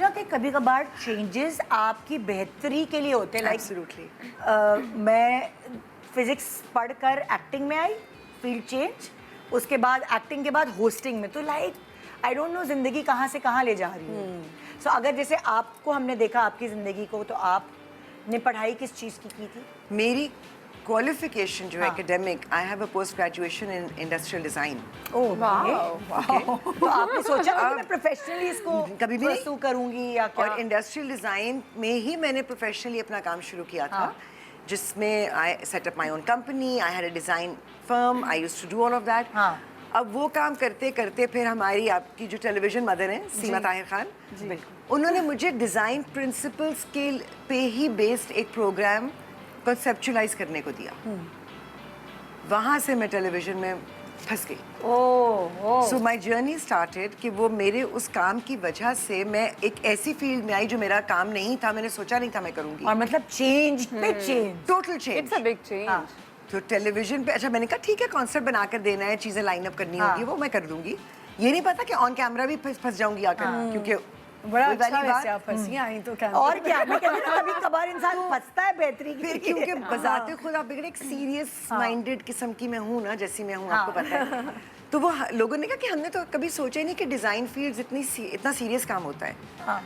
ना कि कभी कभार चेंजेस आपकी बेहतरी के लिए होते हैं. Like Absolutely. मैं फिजिक्स पढ़कर एक्टिंग में आई, फील्ड चेंज, उसके बाद एक्टिंग के बाद होस्टिंग में. तो लाइक आई डोंट नो जिंदगी कहाँ से कहाँ ले जा रही है. सो अगर जैसे आपको हमने देखा आपकी जिंदगी को, तो आपने पढ़ाई किस चीज़ की थी? मेरी क्वालिफिकेशन जो है academic, I have a post graduation in industrial design. Oh wow. तो आपने सोचा कि मैं प्रोफेशनली इसको कभी भी नहीं pursue करूंगी या क्या? और इंडस्ट्रियल डिज़ाइन में ही मैंने प्रोफेशनली अपना काम शुरू किया था, जिसमें I set up my own company, I had a design firm, I used to do all of that. अब वो काम करते करते फिर हमारी आपकी जो टेलीविजन मदर हैं सीमा ताहिर खान, उन्होंने मुझे डिज़ाइन प्रिंसिपल्स के पे ही बेस्ड एक प्रोग्राम कंसेप्चुलाइज करने को दिया. वहाँ से मैं टेलीविजन में फंस गई. सो माई जर्नी स्टार्टेड कि वो मेरे उस काम की वजह से मैं एक ऐसी फील्ड में आई जो मेरा काम नहीं था, मैंने सोचा नहीं था मैं करूँगी. और मतलब चेंज पे change, total change. It's a big change. तो टेलीविजन पे अच्छा मैंने कहा ठीक है, कॉन्सेप्ट बनाकर देना है, चीज़ें लाइन अप करनी होगी, वो मैं कर दूंगी. ये नहीं पता कि ऑन कैमरा भी फंस जाऊंगी आकर, क्योंकि बड़ा अच्छा वैसे आप फंसी आई तो क्या. और क्या, मैं कहती हूँ कभी कभार इंसान फंसता है बेहतरी की. फिर क्योंकि बजाते खुद आप एक सीरियस माइंडेड किस्म की मैं हूँ ना, जैसी मैं हूँ आपको पता है. तो वो लोगों ने कहा कि हमने तो कभी सोचा ही नहीं कि डिज़ाइन फील्ड इतना सीरियस काम होता है.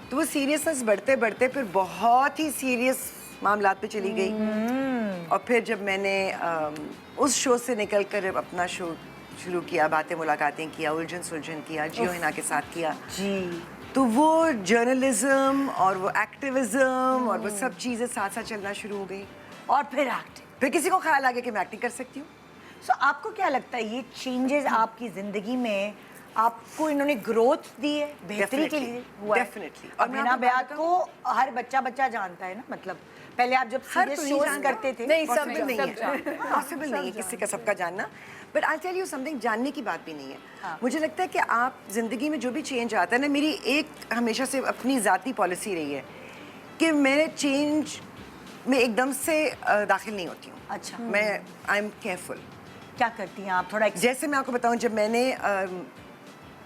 तो वो सीरियसनेस बढ़ते बढ़ते फिर बहुत ही सीरियस मामलात पे चली गई. और फिर जब मैंने उस शो से निकल कर अपना शो शुरू किया, बातें मुलाकातें किया, उलझन सुलझन किया, जियो हिना के साथ किया जी, तो वो जर्नलिज्म और वो एक्टिविज्म और वो सब चीज़ें साथ साथ चलना शुरू हो गई. और फिर एक्टिंग, फिर किसी को ख्याल आ गया कि मैं एक्टिंग कर सकती हूँ. सो आपको क्या लगता है ये चेंजेस आपकी जिंदगी में आपको इन्होंने ग्रोथ दी है, बेहतरी के लिए हुआ है? डेफिनेटली. और बिना ब्याह को हर बच्चा जानता है ना. मतलब पहले आप जब सीरियस शोज करते थे, नहीं, सब पॉसिबल नहीं है, पॉसिबल नहीं है किसी का सबका जानना. But I tell you something, जानने की बात भी नहीं है. मुझे लगता है कि आप जिंदगी में जो भी चेंज आता है ना, मेरी एक हमेशा से अपनी ज़ाती पॉलिसी रही है कि मैं चेंज में एकदम से दाखिल नहीं होती हूँ. अच्छा. मैं आई एम केयरफुल. क्या करती हैं आप थोड़ा? जैसे मैं आपको बताऊँ, जब मैंने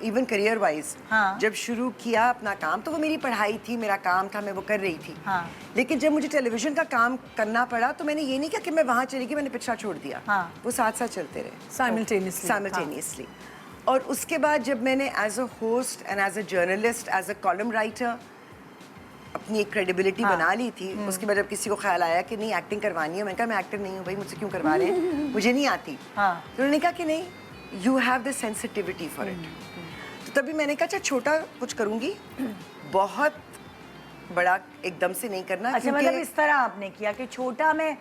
इवन करियर वाइज जब शुरू किया अपना काम, तो वो मेरी पढ़ाई थी, मेरा काम था, मैं वो कर रही थी. लेकिन जब मुझे टेलीविजन का काम करना पड़ा तो मैंने ये नहीं किया कि मैं वहाँ चली गई, मैंने पिछड़ा छोड़ दिया. वो साथ साथ चलते रहे साइमल्टेनियसली. और उसके बाद जब मैंने as a host and as a journalist, as a column writer अपनी एक क्रेडिबिलिटी बना ली थी, उसके बाद जब किसी को ख्याल आया कि नहीं एक्टिंग करवानी है, मैंने कहा मैं एक्टर नहीं हूँ भाई, मुझसे क्यों करवा रहे हैं, मुझे नहीं आती. तो उन्होंने कहा कि नहीं, you have the sensitivity for it. तो तभी मैंने कहा अच्छा छोटा कुछ करूँगी, बहुत बड़ा एकदम से नहीं करना. अच्छा, मतलब इस तरह आपने किया कि छोटा में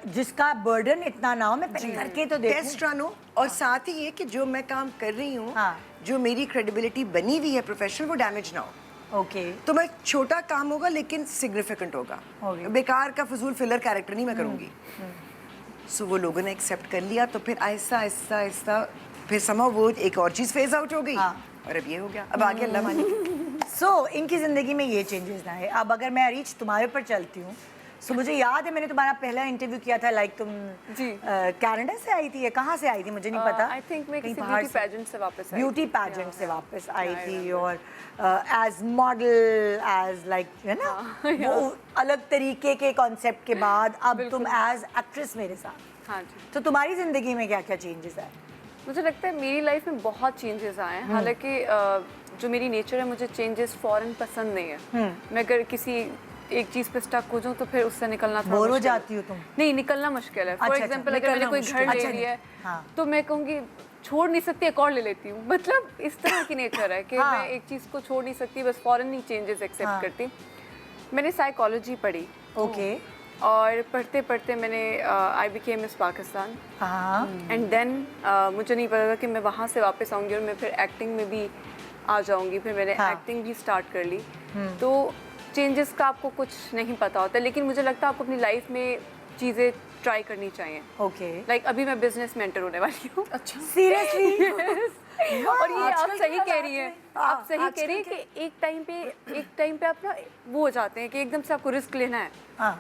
जिसका बर्डन इतना ना हो, मैं पहले करके तो देखूं, टेस्ट रन हो. और साथ ही ये कि जो मैं काम कर रही हूँ, जो मेरी क्रेडिबिलिटी बनी हुई है प्रोफेशनल, वो डैमेज ना हो. तो मैं छोटा काम होगा लेकिन सिग्निफिकेंट होगा. बेकार का फजूल फिलर कैरेक्टर नहीं मैं करूँगी. सो वो लोगों ने एक्सेप्ट कर लिया. तो फिर आहिस्ता आहिस्ता आहिस्ता फिर समझो वो एक और चीज़ फेज आउट हो गई. और अब ये हो गया, अब आगे अल्लाह माने. सो इनकी ज़िंदगी में ये चेंजेस ना है. अब अगर मैं अरीज तुम्हारे ऊपर चलती हूँ, सो मुझे याद है मैंने तुम्हारा पहला इंटरव्यू किया था, लाइक तुम कनाडा से आई थी या कहाँ से आई थी मुझे नहीं पता. आई थिंक मैं किसी ब्यूटी पैजेंट से वापस आई. ब्यूटी पैजेंट से वापस आई थी, और एज मॉडल, एज लाइक है ना, वो अलग तरीके के कॉन्सेप्ट के बाद अब तुम एज एक्ट्रेस मेरे साथ. हाँ जी. तो तुम्हारी ज़िंदगी में क्या क्या चेंजेस आए? मुझे लगता है मेरी लाइफ में बहुत चेंजेस आए हैं. हालांकि जो मेरी नेचर है, मुझे चेंजेस फॉरन पसंद नहीं है. मैं अगर किसी एक चीज़ पे स्टक हो जाऊँ तो फिर उससे निकलना थोड़ा बोर हो जाती हो तुम? नहीं, निकलना मुश्किल है. फॉर एग्जांपल अगर मैंने कोई घर ले लिया है तो मैं कहूँगी छोड़ नहीं सकती, एक और ले लेती हूँ. मतलब इस तरह की नेचर है कि मैं एक चीज़ को छोड़ नहीं सकती, बस फॉरन ही चेंजेस एक्सेप्ट करती. मैंने साइकोलॉजी पढ़ी. ओके. और पढ़ते पढ़ते मैंने I became miss Pakistan. And then मुझे नहीं पता था कि मैं वहाँ से वापस आऊँगी और मैं फिर एक्टिंग में भी आ जाऊँगी. फिर मैंने एक्टिंग भी स्टार्ट कर ली. तो चेंजेस का आपको कुछ नहीं पता होता, लेकिन मुझे लगता है आपको अपनी लाइफ में चीज़ें ट्राई करनी चाहिए. ओके. लाइक अभी मैं बिजनेस में एंटर होने वाली हूँ. अच्छा, सीरियसली? और ये आप सही कह रही हैं, आप सही कह रही हैं कि एक टाइम पे आप ना वो हो जाते हैं कि एकदम से आपको रिस्क लेना है.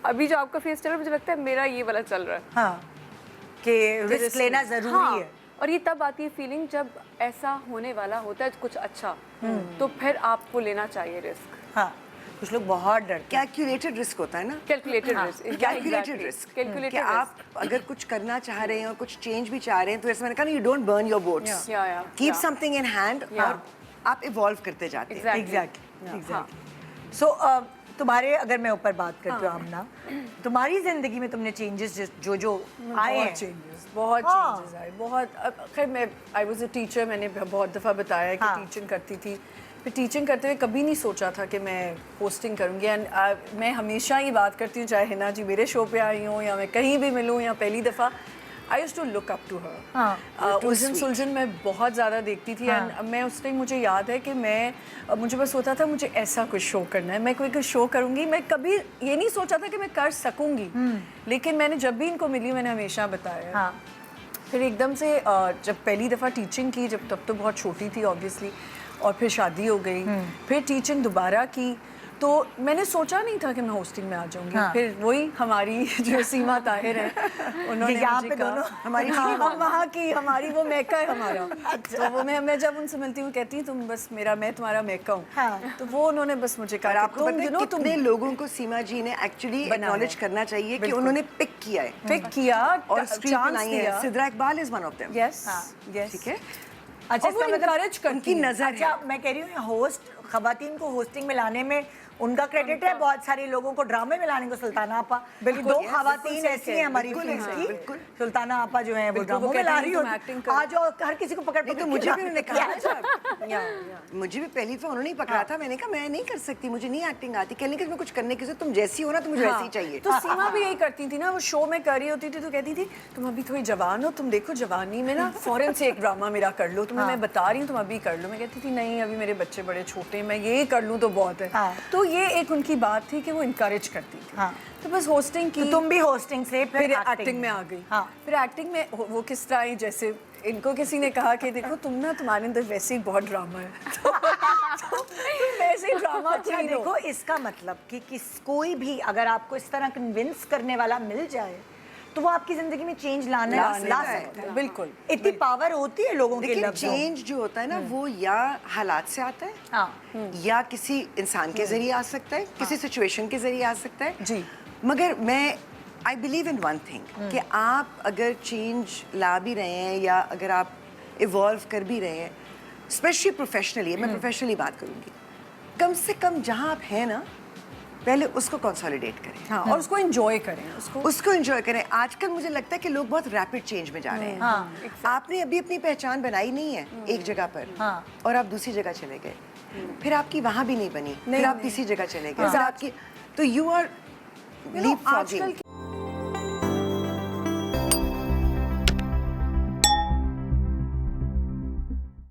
अभी जो आपका फेस चल रहा है, मुझे लगता है मेरा ये वाला चल रहा है. कि रिस्क लेना जरूरी है. और ये तब आती है फीलिंग जब ऐसा होने वाला होता है कुछ अच्छा, तो फिर आपको लेना चाहिए रिस्क. हाँ, कुछ लोग बहुत डरते हैं। कैलकुलेटेड रिस्क होता है ना, कैलकुलेटेड रिस्क, कैलकुलेटेड रिस्क कि आप अगर कुछ करना चाह रहे हैं और कुछ चेंज भी चाह रहे हैं तो ऐसे मैंने कहा ना, you don't burn your boats, keep something in hand और आप इवॉल्व करते जाते हैं। एग्जैक्टली। सो तुम्हारे, अगर मैं ऊपर बात करती हूँ आमना, तुम्हारी जिंदगी में तुमने चेंजेस जो आए हैं, बहुत चेंजेस आए, बहुत। खैर मैं आई वाज अ टीचर, मैंने बहुत दफ़ा बताया कि टीचिंग करती थी। फिर टीचिंग करते हुए कभी नहीं सोचा था कि मैं होस्टिंग करूँगी। एंड मैं हमेशा ही बात करती हूँ, चाहे हिना जी मेरे शो पे आई हूँ या मैं कहीं भी मिलूँ या पहली दफ़ा, I used to look up to her. उलझन सुलझन मैं बहुत ज़्यादा देखती थी। एंड मैं उस टाइम, मुझे याद है कि मुझे बस होता था मुझे ऐसा कुछ शो करना है, मैं कोई शो करूँगी। मैं कभी ये नहीं सोचा था कि मैं कर सकूँगी, लेकिन मैंने जब भी इनको मिली मैंने हमेशा बताया। फिर एकदम से जब पहली दफ़ा टीचिंग की, जब तब तो बहुत छोटी थी ऑब्वियसली, और फिर शादी हो गई, फिर टीचिंग दोबारा की, तो मैंने सोचा नहीं था कि मैं होस्टिंग में आ जाऊंगी। फिर वही हमारी जो सीमा ताहिर है, उन्होंने यहाँ मुझे पे कहा, दोनों हमारी वहाँ की, हमारी वो मैका है हमारा। तो वो मैं जब उनसे मिलती हूँ कहती हूँ तुम बस मेरा, मैं तुम्हारा मैका हूँ। तो वो उन्होंने बस मुझे कहा, आपको पता है कितने लोगों को सीमा जी ने एक्चुअली एक्नॉलेज करना चाहिए कि उन्होंने पिक किया है, पिक किया और स्क्रीन पे लाई है। Sidra Iqbal is one of them. Yes yes, ठीक है। अच्छा, वो encourage करती उनकी हैं। नजर अच्छा, मैं कह रही हूँ होस्ट, खवातीन को होस्टिंग में लाने में उनका क्रेडिट है, बहुत सारे लोगों को ड्रामे में लाने को सुल्ताना आपा। बिल्कुल, दो yes, खवातीन बिल्कुल ऐसी हैं हमारी बिल्कुल फिल्म है, की, बिल्कुल। सुल्ताना आपा जो है वो बिल्कुल, वो ड्रामों में कहती ला हैं रही तुम हो, acting करो। आ जाओ, हर किसी को पकड़ नहीं पकड़ तो के मुझे ला- भी उन्होंने कहा था या मुझे भी पहली दफा उन्होंने ही पकड़ा था। मैंने कहा मैं नहीं कर सकती, मुझे नहीं एक्टिंग आती। कहने के मैं कुछ करने की तुम जैसी हो ना, तो मुझे वैसी ही चाहिए। तो सीमा भी यही करती थी ना, वो शो में कर रही होती थी तो कहती थी तुम अभी थोड़ी जवान हो, तुम देखो जवानी में ना फौरन से एक ड्रामा मेरा कर लो, तुम्हें मैं बता रही हूँ तुम अभी कर लो। मैं कहती थी नहीं, अभी मेरे बच्चे बड़े छोटे हैं, मैं ये कर लूँ तो बहुत है। तो ये एक उनकी बात थी कि वो इनकरेज करती थी। तो बस होस्टिंग की, तो तुम भी होस्टिंग से फिर एक्टिंग में आ गई। फिर एक्टिंग में वो किस तरह आई, जैसे इनको किसी ने कहा कि देखो तुम ना, तुम्हारे अंदर वैसे ही बहुत ड्रामा है, तो वैसे ही ड्रामा। अच्छा देखो, इसका मतलब कि कोई भी अगर आपको इस तरह कन्विंस करने वाला मिल जाए तो वो आपकी जिंदगी में चेंज ला सकता है। बिल्कुल, इतनी पावर होती है लोगों के लेकिन लफ्ज़ों में। चेंज जो होता है ना, वो या हालात से आता है, या किसी इंसान के जरिए आ सकता है, किसी सिचुएशन के जरिए आ सकता है जी। मगर मैं I believe in one thing कि आप अगर चेंज ला भी रहे हैं या अगर आप इवॉल्व कर भी रहे हैं, स्पेशली प्रोफेशनली, मैं प्रोफेशनली बात करूंगी, कम से कम जहां आप हैं ना, पहले उसको कंसोलिडेट करें। और उसको एंजॉय करें, उसको एंजॉय करें। आजकल मुझे लगता है कि लोग बहुत रैपिड चेंज में जा रहे हैं। आपने अभी अपनी पहचान बनाई नहीं है एक जगह पर, और आप दूसरी जगह चले गए, फिर आपकी वहां भी नहीं बनी, फिर आप तीसरी जगह चले गए, फिर आपकी, तो यू आर लीपफ्रॉगिंग।